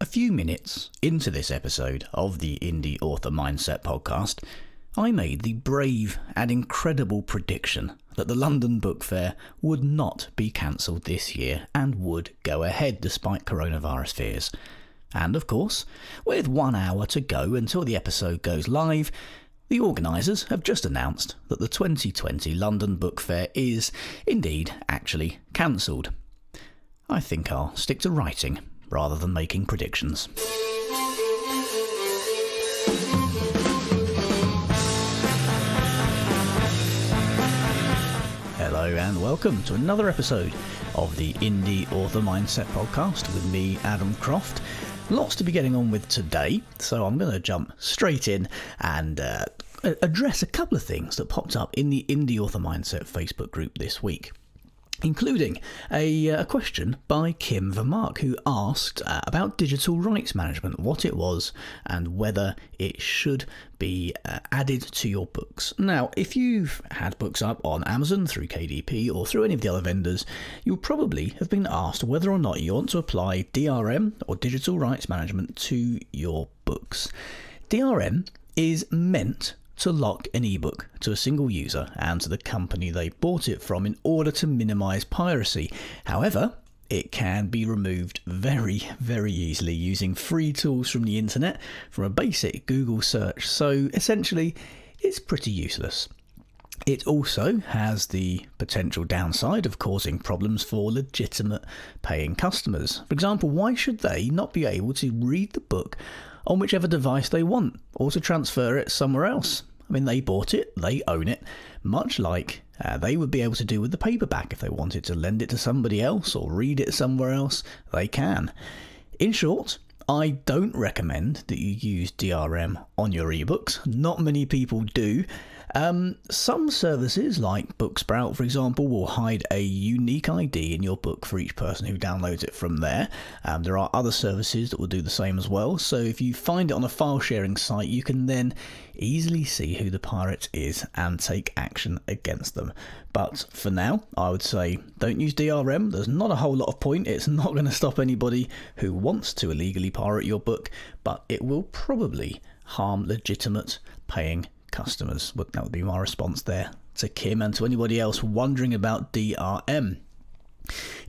A few minutes into this episode of the Indie Author Mindset podcast, I made the brave and incredible prediction that the London Book Fair would not be cancelled this year and would go ahead despite coronavirus fears. And of course, with 1 hour to go until the episode goes live, the organisers have just announced that the 2020 London Book Fair is indeed actually cancelled. I think I'll stick to writing rather than making predictions. Hello and welcome to another episode of the Indie Author Mindset podcast with me, Adam Croft. Lots to be getting on with today, so I'm going to jump straight in and address a couple of things that popped up in the Indie Author Mindset Facebook group this week, including a question by Kim Vermark, who asked about digital rights management, what it was and whether it should be added to your books. Now, if you've had books up on Amazon through KDP or through any of the other vendors, you'll probably have been asked whether or not you want to apply DRM or digital rights management to your books. DRM is meant to lock an ebook to a single user and to the company they bought it from in order to minimise piracy. However, it can be removed very, very easily using free tools from the internet from a basic Google search, so essentially it's pretty useless. It also has the potential downside of causing problems for legitimate paying customers. For example, why should they not be able to read the book on whichever device they want, or to transfer it somewhere else? I mean, they bought it, they own it, much like they would be able to do with the paperback. If they wanted to lend it to somebody else or read it somewhere else, they can. In short, I don't recommend that you use DRM on your ebooks. Not many people do. Some services like Booksprout, for example, will hide a unique ID in your book for each person who downloads it from there. There are other services that will do the same as well. So if you find it on a file sharing site, you can then easily see who the pirate is and take action against them. But for now, I would say don't use DRM. There's not a whole lot of point. It's not going to stop anybody who wants to illegally pirate your book, but it will probably harm legitimate paying customers. Well, that would be my response there to Kim and to anybody else wondering about DRM.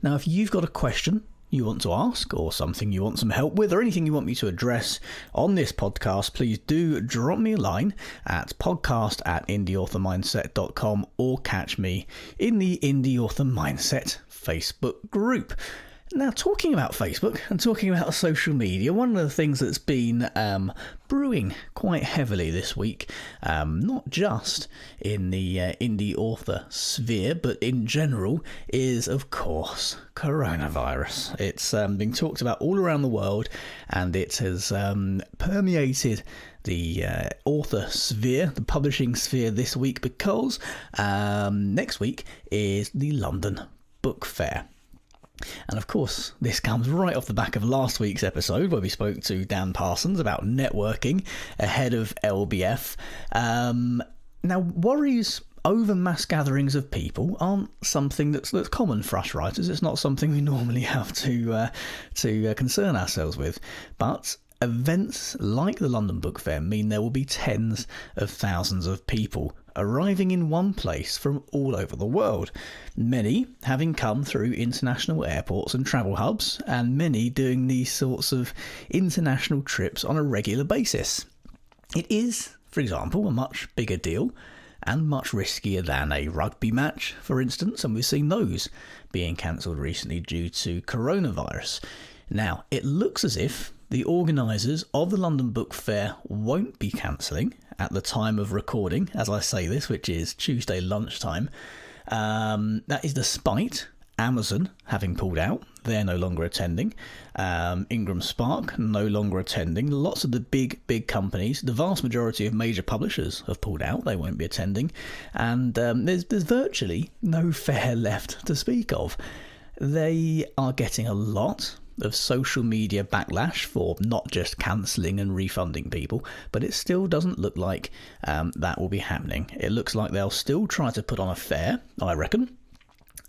Now, if you've got a question you want to ask, or something you want some help with, or anything you want me to address on this podcast, please do drop me a line at podcast@indieauthormindset.com or catch me in the Indie Author Mindset Facebook group. Now, talking about Facebook and talking about social media, one of the things that's been brewing quite heavily this week, not just in the indie author sphere, but in general, is, of course, coronavirus. It's been talked about all around the world, and it has permeated the author sphere, the publishing sphere this week, because next week is the London Book Fair. And of course, this comes right off the back of last week's episode where we spoke to Dan Parsons about networking ahead of LBF. Now, worries over mass gatherings of people aren't something that's common for us writers. It's not something we normally have to concern ourselves with. But events like the London Book Fair mean there will be tens of thousands of people arriving in one place from all over the world, many having come through international airports and travel hubs, and many doing these sorts of international trips on a regular basis. It is, for example, a much bigger deal and much riskier than a rugby match, for instance, and we've seen those being cancelled recently due to coronavirus. Now, it looks as if the organisers of the London Book Fair won't be cancelling at the time of recording, as I say this, which is Tuesday lunchtime. That is despite Amazon having pulled out. They're no longer attending. Ingram Spark no longer attending. Lots of the big companies, the vast majority of major publishers have pulled out. They won't be attending. And there's virtually no fair left to speak of. They are getting a lot of social media backlash for not just cancelling and refunding people, but it still doesn't look like that will be happening. It looks like they'll still try to put on a fair, I reckon.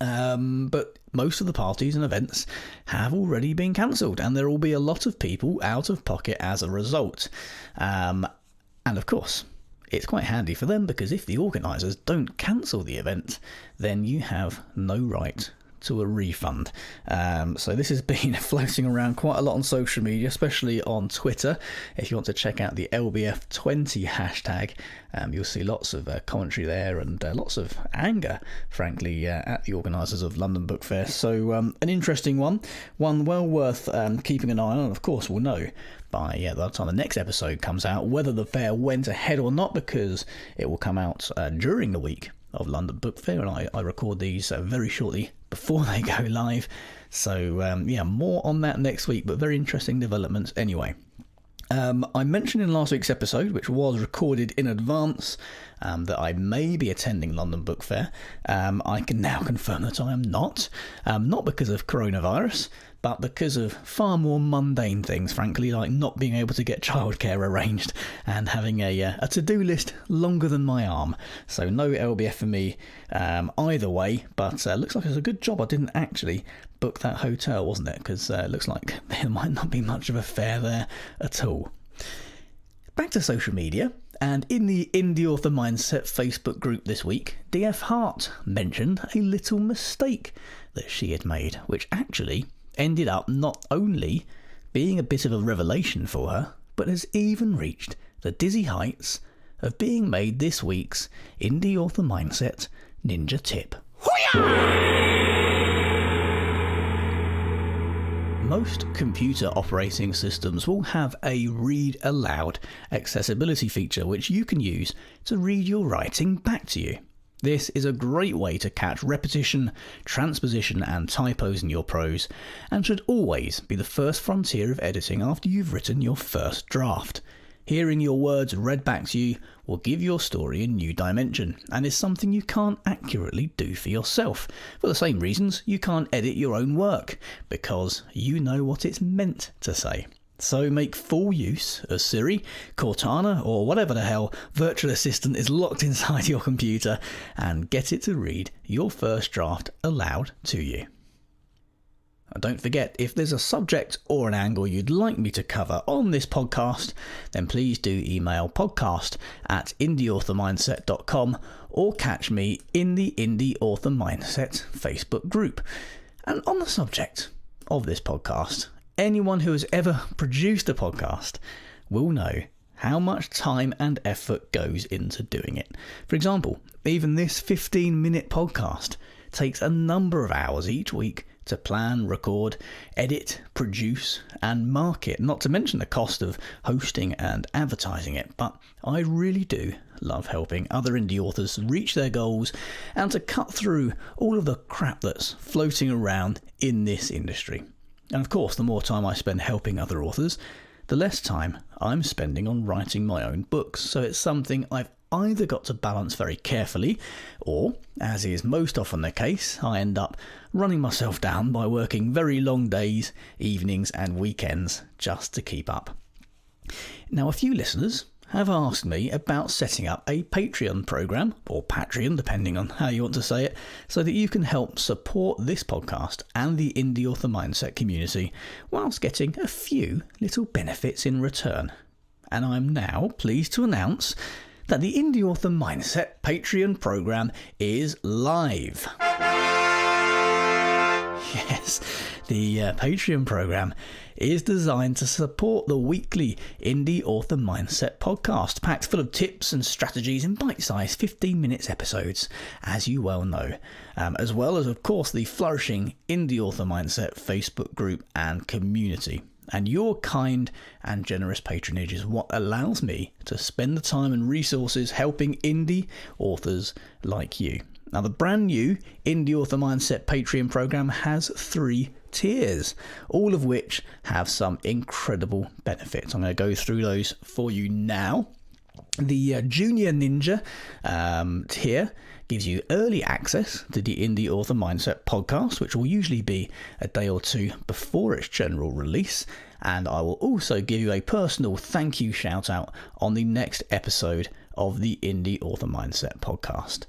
But most of the parties and events have already been cancelled, and there will be a lot of people out of pocket as a result. And of course, it's quite handy for them, because if the organisers don't cancel the event, then you have no right to a refund. So this has been floating around quite a lot on social media, especially on Twitter. If you want to check out the LBF20 hashtag, you'll see lots of commentary there, and lots of anger, frankly, at the organisers of London Book Fair. So an interesting one well worth keeping an eye on. Of course, we'll know by the time the next episode comes out whether the fair went ahead or not, because it will come out during the week of London Book Fair, and I record these very shortly before they go live. So more on that next week, but very interesting developments anyway. I mentioned in last week's episode, which was recorded in advance, that I may be attending London Book Fair. I can now confirm that I am not because of coronavirus, but because of far more mundane things, frankly, like not being able to get childcare arranged and having a to-do list longer than my arm. So no LBF for me either way, but looks like it's a good job I didn't actually book that hotel, wasn't it? Because it looks like there might not be much of a fair there at all. Back to social media, and in the Indie Author Mindset Facebook group this week, DF Hart mentioned a little mistake that she had made, which actually ended up not only being a bit of a revelation for her, but has even reached the dizzy heights of being made this week's Indie Author Mindset Ninja Tip. Most computer operating systems will have a read aloud accessibility feature, which you can use to read your writing back to you. This is a great way to catch repetition, transposition and typos in your prose, and should always be the first frontier of editing after you've written your first draft. Hearing your words read back to you will give your story a new dimension, and is something you can't accurately do for yourself, for the same reasons you can't edit your own work, because you know what it's meant to say. So make full use of Siri, Cortana, or whatever the hell virtual assistant is locked inside your computer, and get it to read your first draft aloud to you. And don't forget, if there's a subject or an angle you'd like me to cover on this podcast, then please do email podcast@indieauthormindset.com or catch me in the Indie Author Mindset Facebook group. And on the subject of this podcast, anyone who has ever produced a podcast will know how much time and effort goes into doing it. For example, even this 15-minute podcast takes a number of hours each week to plan, record, edit, produce and market, not to mention the cost of hosting and advertising it. But I really do love helping other indie authors reach their goals and to cut through all of the crap that's floating around in this industry. And of course, the more time I spend helping other authors, the less time I'm spending on writing my own books. So it's something I've either got to balance very carefully, or, as is most often the case, I end up running myself down by working very long days, evenings and weekends just to keep up. Now, a few listeners have asked me about setting up a Patreon program, or Patreon, depending on how you want to say it, so that you can help support this podcast and the Indie Author Mindset community, whilst getting a few little benefits in return. And I'm now pleased to announce that the Indie Author Mindset Patreon program is live. Yes, the Patreon program is designed to support the weekly Indie Author Mindset podcast, packed full of tips and strategies in bite-sized 15-minute episodes, as you well know, as well as, of course, the flourishing Indie Author Mindset Facebook group and community. And your kind and generous patronage is what allows me to spend the time and resources helping indie authors like you. Now, the brand new Indie Author Mindset Patreon program has 3 tiers, all of which have some incredible benefits. I'm going to go through those for you now. The Junior Ninja tier gives you early access to the Indie Author Mindset podcast, which will usually be a day or two before its general release. And I will also give you a personal thank you shout out on the next episode of the Indie Author Mindset podcast.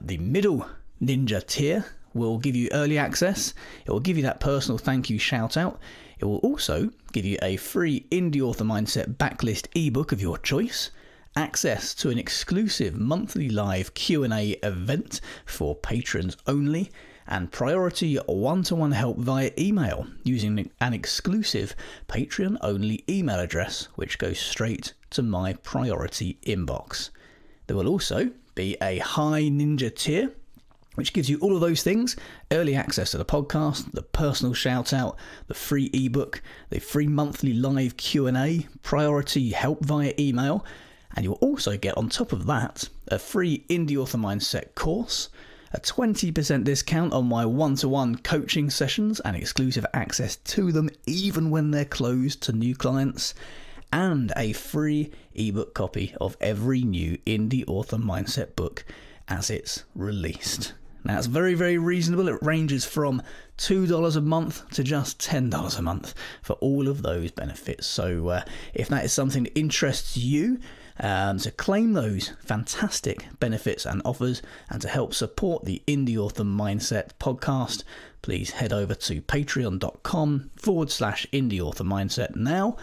The middle Ninja tier will give you early access. It will give you that personal thank you shout out. It will also give you a free Indie Author Mindset backlist ebook of your choice, access to an exclusive monthly live Q&A event for patrons only, and priority one-to-one help via email using an exclusive Patreon-only email address, which goes straight to my priority inbox. There will also be a high ninja tier, which gives you all of those things: early access to the podcast, the personal shout out, the free ebook, the free monthly live Q&A, priority help via email, and you'll also get on top of that a free Indie Author Mindset course, a 20% discount on my one-to-one coaching sessions and exclusive access to them even when they're closed to new clients, and a free ebook copy of every new Indie Author Mindset book as it's released. Now, it's very, very reasonable. It ranges from $2 a month to just $10 a month for all of those benefits. So if that is something that interests you, to claim those fantastic benefits and offers and to help support the Indie Author Mindset podcast, please head over to patreon.com/Indie Author Mindset now,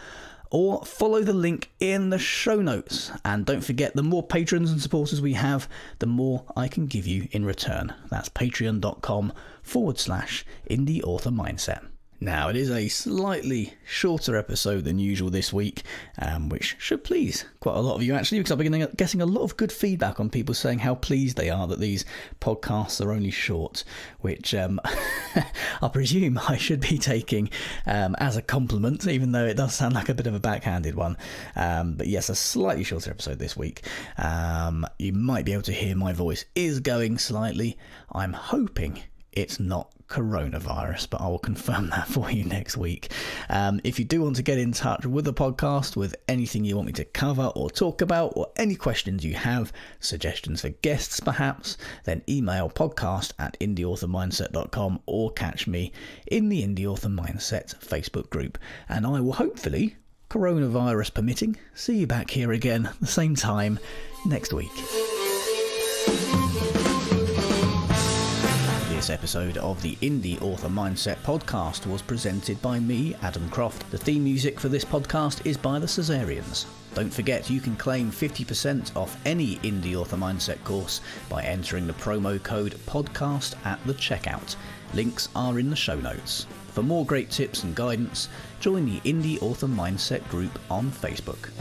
or follow the link in the show notes. And don't forget, the more patrons and supporters we have, the more I can give you in return. That's patreon.com/Indie Author Mindset. Now, it is a slightly shorter episode than usual this week, which should please quite a lot of you actually, because I've been getting a lot of good feedback on people saying how pleased they are that these podcasts are only short, which I presume I should be taking as a compliment, even though it does sound like a bit of a backhanded one. But yes, a slightly shorter episode this week. You might be able to hear my voice is going slightly. I'm hoping it's not coronavirus, but I will confirm that for you next week. If you do want to get in touch with the podcast with anything you want me to cover or talk about, or any questions you have, suggestions for guests perhaps, then email podcast@indieauthormindset.com or catch me in the Indie Author Mindset Facebook group, and I will hopefully, coronavirus permitting, see you back here again the same time next week. This episode of the Indie Author Mindset podcast was presented by me, Adam Croft. The theme music for this podcast is by the Caesareans. Don't forget, you can claim 50% off any Indie Author Mindset course by entering the promo code podcast at the checkout. Links are in the show notes. For more great tips and guidance, join the Indie Author Mindset group on Facebook.